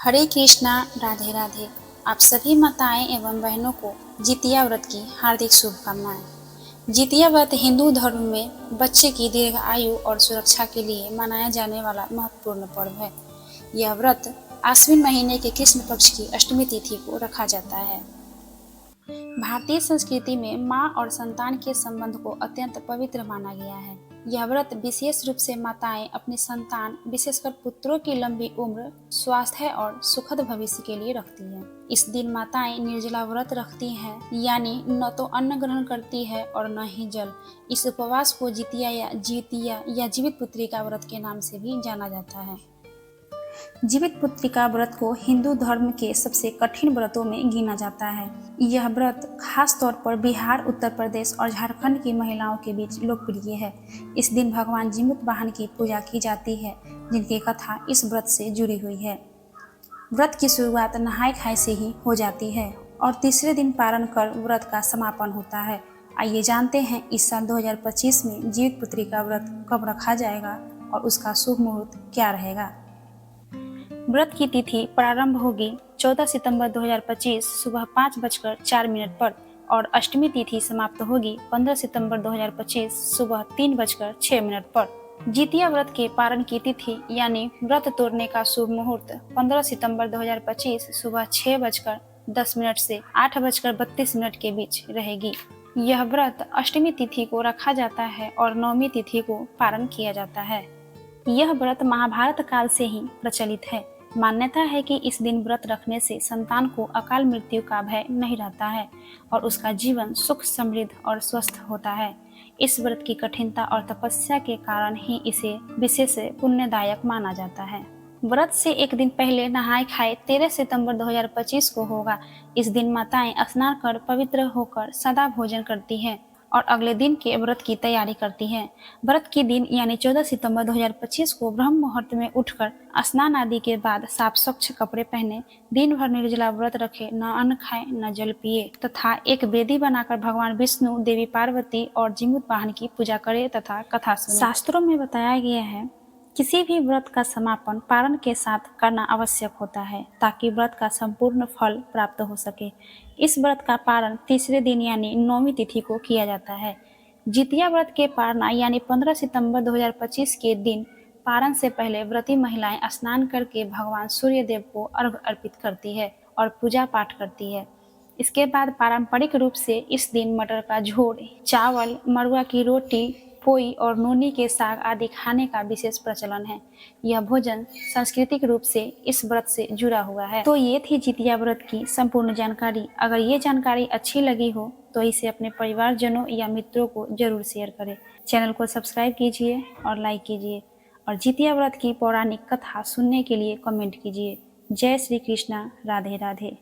हरे कृष्णा, राधे राधे। आप सभी माताएं एवं बहनों को जितिया व्रत की हार्दिक शुभकामनाएं। जितिया व्रत हिंदू धर्म में बच्चे की दीर्घ आयु और सुरक्षा के लिए मनाया जाने वाला महत्वपूर्ण पर्व है। यह व्रत आश्विन महीने के कृष्ण पक्ष की अष्टमी तिथि को रखा जाता है। भारतीय संस्कृति में माँ और संतान के संबंध को अत्यंत पवित्र माना गया है। यह व्रत विशेष रूप से माताएं अपनी संतान, विशेषकर पुत्रों की लंबी उम्र, स्वास्थ्य और सुखद भविष्य के लिए रखती हैं। इस दिन माताएं निर्जला व्रत रखती हैं, यानी न तो अन्न ग्रहण करती है और न ही जल। इस उपवास को जितिया या जीवित पुत्री का व्रत के नाम से भी जाना जाता है। जीवित पुत्रिका व्रत को हिंदू धर्म के सबसे कठिन व्रतों में गिना जाता है। यह व्रत खास तौर पर बिहार, उत्तर प्रदेश और झारखंड की महिलाओं के बीच लोकप्रिय है। इस दिन भगवान जीमूत वाहन की पूजा की जाती है, जिनकी कथा इस व्रत से जुड़ी हुई है। व्रत की शुरुआत नहाय खाए से ही हो जाती है और तीसरे दिन पारण कर व्रत का समापन होता है। आइए जानते हैं इस साल 2025 में जीवित पुत्रिका व्रत कब रखा जाएगा और उसका शुभ मुहूर्त क्या रहेगा। व्रत की तिथि प्रारंभ होगी 14 सितंबर 2025 सुबह 5:04 पर और अष्टमी तिथि समाप्त होगी 15 सितंबर 2025 सुबह 3:06 पर। जितिया व्रत के पारण की तिथि यानी व्रत तोड़ने का शुभ मुहूर्त 15 सितंबर 2025 सुबह 6:10 से 8:32 के बीच रहेगी। यह व्रत अष्टमी तिथि को रखा जाता है और नवमी तिथि को पारण किया जाता है। यह व्रत महाभारत काल से ही प्रचलित है। मान्यता है कि इस दिन व्रत रखने से संतान को अकाल मृत्यु का भय नहीं रहता है और उसका जीवन सुख, समृद्ध और स्वस्थ होता है। इस व्रत की कठिनता और तपस्या के कारण ही इसे विशेष पुण्यदायक माना जाता है। व्रत से एक दिन पहले नहाय खाए 13 सितंबर 2025 को होगा। इस दिन माताएं स्नान कर पवित्र होकर सदा भोजन करती हैं और अगले दिन के व्रत की तैयारी करती हैं। व्रत के दिन यानी 14 सितंबर 2025 को ब्रह्म मुहूर्त में उठकर स्नान आदि के बाद साफ स्वच्छ कपड़े पहने, दिन भर निर्जला व्रत रखे, न अन्न खाए न जल पिए तथा एक वेदी बनाकर भगवान विष्णु, देवी पार्वती और जीमूत वाहन की पूजा करे तथा कथा सुने। शास्त्रों में बताया गया है किसी भी व्रत का समापन पारण के साथ करना आवश्यक होता है ताकि व्रत का संपूर्ण फल प्राप्त हो सके। इस व्रत का पारण तीसरे दिन यानी नौमी तिथि को किया जाता है। जितिया व्रत के पारणा यानी 15 सितंबर 2025 के दिन पारण से पहले व्रती महिलाएं स्नान करके भगवान सूर्य देव को अर्घ्य अर्पित करती है और पूजा पाठ करती है। इसके बाद पारंपरिक रूप से इस दिन मटर का झोल, चावल, मड़ुआ की रोटी, पोई और नूनी के साग आदि खाने का विशेष प्रचलन है। यह भोजन सांस्कृतिक रूप से इस व्रत से जुड़ा हुआ है। तो ये थी जितिया व्रत की संपूर्ण जानकारी। अगर ये जानकारी अच्छी लगी हो तो इसे अपने परिवारजनों या मित्रों को जरूर शेयर करें। चैनल को सब्सक्राइब कीजिए और लाइक कीजिए और जितिया व्रत की पौराणिक कथा सुनने के लिए कमेंट कीजिए। जय श्री कृष्णा, राधे राधे।